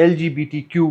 LGBTQ,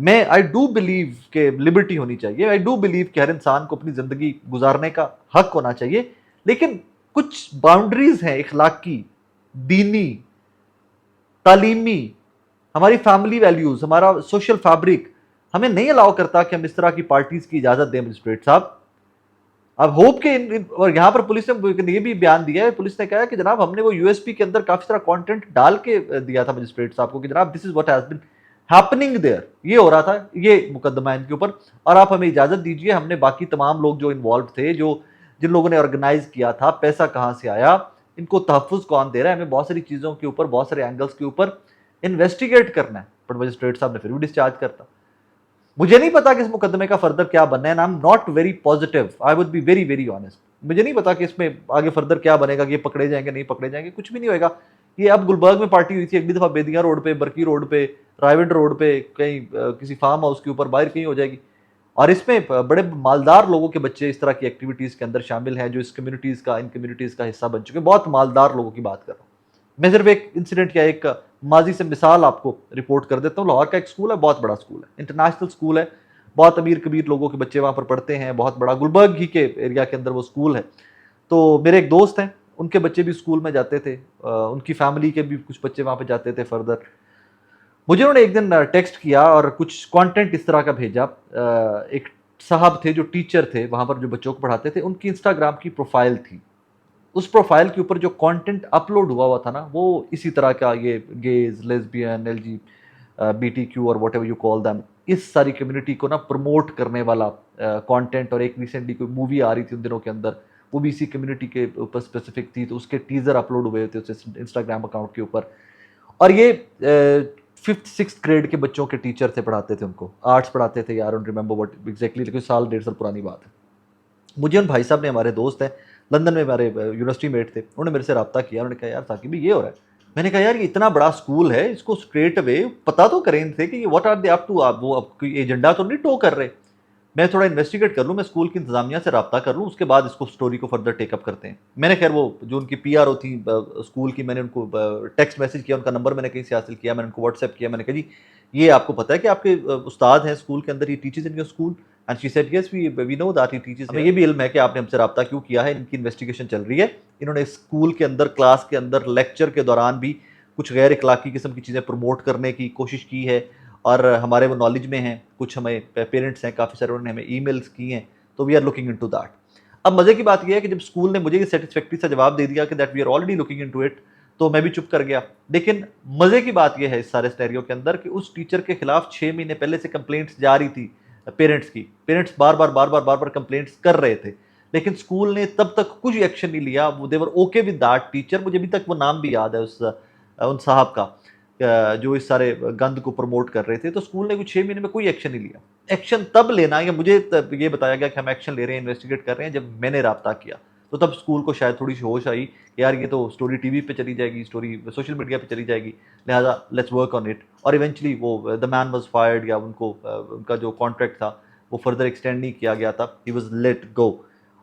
میں I do believe کہ Liberty ہونی چاہیے, آئی ڈو بلیو کہ ہر انسان کو اپنی زندگی گزارنے کا حق ہونا چاہیے, لیکن کچھ باؤنڈریز ہیں اخلاقی, دینی, تعلیمی, ہماری فیملی ویلیوز, ہمارا سوشل فیبرک ہمیں نہیں الاؤ کرتا کہ ہم اس طرح کی پارٹیز کی اجازت دیں مجسٹریٹ صاحب. اب ہوپ کہ اور یہاں پر پولیس نے یہ بھی بیان دیا ہے, پولیس نے کہا کہ جناب ہم نے وہ یو ایس پی کے اندر کافی سارا کانٹینٹ ڈال کے دیا تھا مجسٹریٹ صاحب کو کہ جناب this is what has been happening there, یہ ہو رہا تھا, یہ مقدمہ ہے ان کے اوپر, اور آپ ہمیں اجازت دیجیے. ہم نے باقی تمام لوگ جو انوالو تھے, جن لوگوں نے آرگنائز کیا تھا, پیسہ کہاں سے آیا, ان کو تحفظ کون دے رہا ہے, ہمیں بہت ساری چیزوں کے اوپر, بہت سارے اینگلز کے اوپر انویسٹیگیٹ کرنا ہے. پر مجسٹریٹ صاحب نے پھر بھی ڈسچارج کرتا. مجھے نہیں پتا کہ اس مقدمے کا فردر کیا بننا ہے, I am not very positive, I would be very very honest. مجھے نہیں پتا کہ اس میں آگے فردر کیا بنے گا, کہ یہ پکڑے جائیں گے نہیں پکڑے جائیں گے, کچھ بھی نہیں ہوئے گا. یہ اب گلبرگ میں پارٹی ہوئی تھی, اگلی دفعہ بیدیاں روڈ پہ, برکی روڈ پہ, رائیونڈ روڈ پہ, کہیں کسی فارم ہاؤس کے اوپر باہر کہیں ہو جائے گی. اور اس میں بڑے مالدار لوگوں کے بچے اس طرح کی ایکٹیویٹیز کے اندر شامل ہیں, جو اس کمیونٹیز کا, ان کمیونٹیز کا حصہ بن چکے ہیں. بہت مالدار لوگوں کی بات کر رہا ہوں میں. صرف ایک انسیڈنٹ یا ایک ماضی سے مثال آپ کو رپورٹ کر دیتا ہوں. لاہور کا ایک اسکول ہے, بہت بڑا اسکول ہے, انٹرنیشنل اسکول ہے, بہت امیر کبیر لوگوں کے بچے وہاں پر پڑھتے ہیں, بہت بڑا گلبرگ ہی کے ایریا کے اندر وہ اسکول ہے. تو میرے ایک دوست ہیں, ان کے بچے بھی اسکول میں جاتے تھے, ان کی فیملی کے بھی کچھ بچے وہاں پہ جاتے تھے فردر. مجھے انہوں نے ایک دن ٹیکسٹ کیا اور کچھ کانٹینٹ اس طرح کا بھیجا. ایک صاحب تھے جو ٹیچر تھے وہاں پر, جو بچوں کو پڑھاتے تھے, ان کی انسٹاگرام کی پروفائل تھی. اس پروفائل کے اوپر جو کانٹینٹ اپلوڈ ہوا تھا نا, وہ اسی طرح کا, یہ gays, lesbians, L G B T Q اور whatever you call them, اس ساری کمیونٹی کو نا پروموٹ کرنے والا کانٹینٹ. اور ایک ریسنٹلی کوئی مووی آ رہی تھی ان دنوں کے اندر, وہ بھی اسی کمیونٹی کے اوپر اسپیسیفک تھی, تو اس کے ٹیزر اپلوڈ ہوئے تھے اس انسٹاگرام اکاؤنٹ کے اوپر. اور یہ 5th-6th گریڈ کے بچوں کے ٹیچر تھے, پڑھاتے تھے ان کو, آرٹس پڑھاتے تھے, یار ریمبر واٹ ایگزیکٹلی, لیکن سال 1.5 سال پرانی بات ہے. مجھے ان بھائی صاحب نے, ہمارے دوست ہیں لندن میں, ہمارے یونیورسٹی میٹ تھے, انہوں نے میرے سے رابطہ کیا. انہوں نے کہا یار ثاقب یہ ہو رہا ہے. میں نے کہا یار یہ اتنا بڑا اسکول ہے, اس کو اسٹریٹ اوے پتا تو کریں تھے کہ what are they up to, وہ اب کوئی ایجنڈا تو نہیں ٹو کر رہے. میں تھوڑا انویسٹیگیٹ کر لوں, میں اسکول کی انتظامیہ سے رابطہ کر لوں, اس کے بعد اس کو اسٹوری کو فردر ٹیک اپ کرتے ہیں. میں نے خیر وہ جو ان کی پی آر او تھیں اسکول کی, میں نے ان کو ٹیکسٹ میسج کیا, ان کا نمبر میں نے کہیں سے حاصل کیا, میں نے ان کو واٹس ایپ کیا. میں نے کہا جی یہ آپ کو پتا ہے کہ آپ کے استاد ہیں اسکول کے اندر, یہ teachers in your school? And she said yes we know that the teachers. ہمیں یہ بھی علم ہے کہ آپ نے ہم سے رابطہ کیوں کیا ہے, ان کی انویسٹیگیشن چل رہی ہے. انہوں نے اسکول کے اندر, کلاس کے اندر, لیکچر کے دوران بھی کچھ غیر اخلاقی قسم کی چیزیں پروموٹ کرنے کی کوشش کی ہے, اور ہمارے وہ نالج میں ہیں. کچھ ہمیں پیرنٹس ہیں کافی سارے, انہوں نے ہمیں ای میلز کی ہیں, تو we are looking into that. اب مزے کی بات یہ ہے کہ جب اسکول نے مجھے یہ سیٹسفیکٹری سا جواب دے دیا کہ that we are already looking into it, تو میں بھی چپ کر گیا. لیکن مزے کی بات یہ ہے اس سارے سینیریو کے اندر کہ اس ٹیچر کے خلاف 6 مہینے پہلے سے کمپلینٹس جا رہی تھی پیرنٹس کی. پیرنٹس بار بار کمپلینٹس کر رہے تھے, لیکن اسکول نے تب تک کچھ ایکشن نہیں لیا. دے ور اوکے ود دیٹ ٹیچر. مجھے ابھی تک وہ نام بھی یاد ہے ان صاحب کا, جو اس سارے گند کو پروموٹ کر رہے تھے. تو اسکول نے کچھ 6 مہینے میں کوئی ایکشن نہیں لیا. ایکشن تب لینا, یا مجھے یہ بتایا گیا کہ ہم ایکشن لے رہے ہیں, انویسٹیگیٹ کر رہے ہیں, جب میں نے رابطہ کیا. تو تب اسکول کو شاید تھوڑی سی ہوش آئی کہ یار یہ تو اسٹوری ٹی وی پہ چلی جائے گی, اسٹوری سوشل میڈیا پہ چلی جائے گی, لہٰذا لیٹس ورک آن اٹ. اور ایونچولی وہ دا مین واز فائرڈ, یا ان کا جو کانٹریکٹ تھا وہ فردر ایکسٹینڈ نہیں کیا گیا تھا, ہی واز لیٹ گو.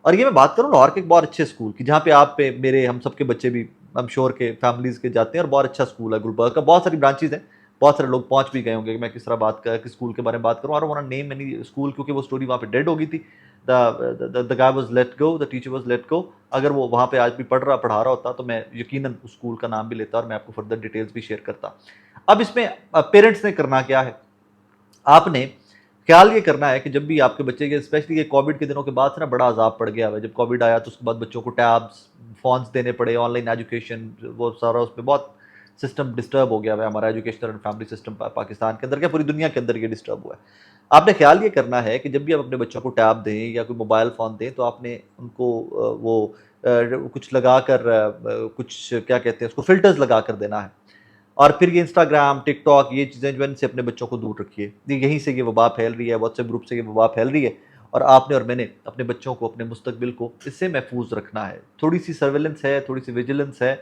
اور یہ میں بات کروں لاہور کے ایک بہت اچھے اسکول کی, جہاں پہ آپ پہ میرے ہم سب کے بچے بھی ہم شور کے فیملیز کے جاتے ہیں, اور بہت اچھا اسکول ہے گلبرگ کا. بہت ساری برانچیز ہیں, بہت سارے لوگ پہنچ بھی گئے ہوں گے کہ میں کس طرح بات کر, کس اسکول کے بارے میں بات کروں. اور وہ نیم اینی اسکول, کیونکہ وہ اسٹوری وہاں پہ ڈیڈ ہو گئی تھی. The guy was let go, the teacher was let go. اگر وہ وہاں پہ آج بھی پڑھا رہا ہوتا تو میں یقیناً اس اسکول کا نام بھی لیتا, اور میں آپ کو فردر ڈیٹیلز بھی شیئر کرتا. اب اس میں پیرنٹس نے کرنا کیا ہے, آپ نے خیال یہ کرنا ہے کہ جب بھی آپ کے بچے کے, اسپیشلی یہ کووڈ کے دنوں کے بعد سے نا بڑا عذاب پڑ گیا ہے. جب کووڈ آیا تو اس کے بعد بچوں کو ٹیبس, فونس دینے پڑے, آن لائن ایجوکیشن, وہ سارا اس پہ بہت سسٹم ڈسٹرب ہو گیا ہے. ہمارا educational and family system Pakistan کے اندر, کیا پوری دنیا کے اندر یہ ڈسٹرب ہوا ہے. آپ نے خیال یہ کرنا ہے کہ جب بھی آپ اپنے بچوں کو ٹیب دیں یا کوئی موبائل فون دیں, تو آپ نے ان کو وہ کچھ لگا کر, کچھ کیا کہتے ہیں اس کو, فلٹرز لگا کر دینا ہے. اور پھر یہ انسٹاگرام, ٹک ٹاک, یہ چیزیں جو ان سے اپنے بچوں کو دور رکھیے. یہیں سے یہ وبا پھیل رہی ہے, واٹس ایپ گروپ سے یہ وبا پھیل رہی ہے, اور آپ نے اور میں نے اپنے بچوں کو, اپنے مستقبل کو اس سے محفوظ رکھنا ہے. تھوڑی سی سرویلنس ہے, تھوڑی سی ویجیلنس ہے.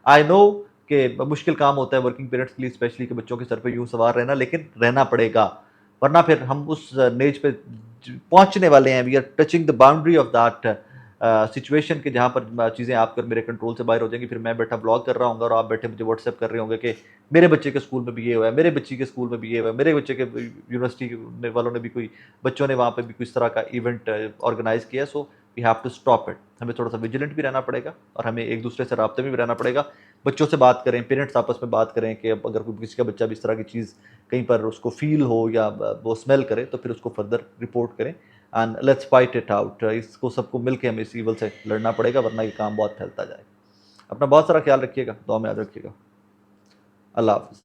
آئی نو کہ مشکل کام ہوتا ہے ورکنگ پیرنٹس کے لیے, اسپیشلی کہ بچوں کے سر پہ یوں سوار رہنا, لیکن رہنا پڑے گا, ورنہ پھر ہم اس نیج پہ پہنچنے والے ہیں. We are touching the boundary of that situation کہ جہاں پر چیزیں آپ کر میرے کنٹرول سے باہر ہو جائیں گی، پھر میں بیٹھا بلاگ کر رہا ہوں گا اور آپ بیٹھے مجھے واٹس ایپ کر رہے ہوں گے کہ میرے بچے کے اسکول میں بھی یہ ہوا ہے، میرے بچی کے اسکول میں بھی یہ ہوا ہے، میرے بچے کے یونیورسٹی والوں نے بھی کوئی بچوں نے وہاں پہ بھی کس طرح کا ایونٹ آرگنائز کیا. So we have to stop it. ہمیں تھوڑا سا ویجیلنٹ بھی رہنا پڑے گا اور ہمیں ایک دوسرے سے رابطے میں بھی رہنا پڑے گا. بچوں سے بات کریں، پیرنٹس آپس میں بات کریں کہ اب اگر کسی کا بچہ بھی اس طرح کی چیز کہیں پر اس کو فیل ہو یا وہ اسمیل کرے تو پھر اس کو فردر رپورٹ کریں. And let's fight it out. اس کو سب کو مل کے ہمیں اس ایول سے لڑنا پڑے گا ورنہ یہ کام بہت پھیلتا جائے گا. اپنا بہت سارا خیال رکھیے گا، دعا میں یاد رکھیے گا. اللہ حافظ.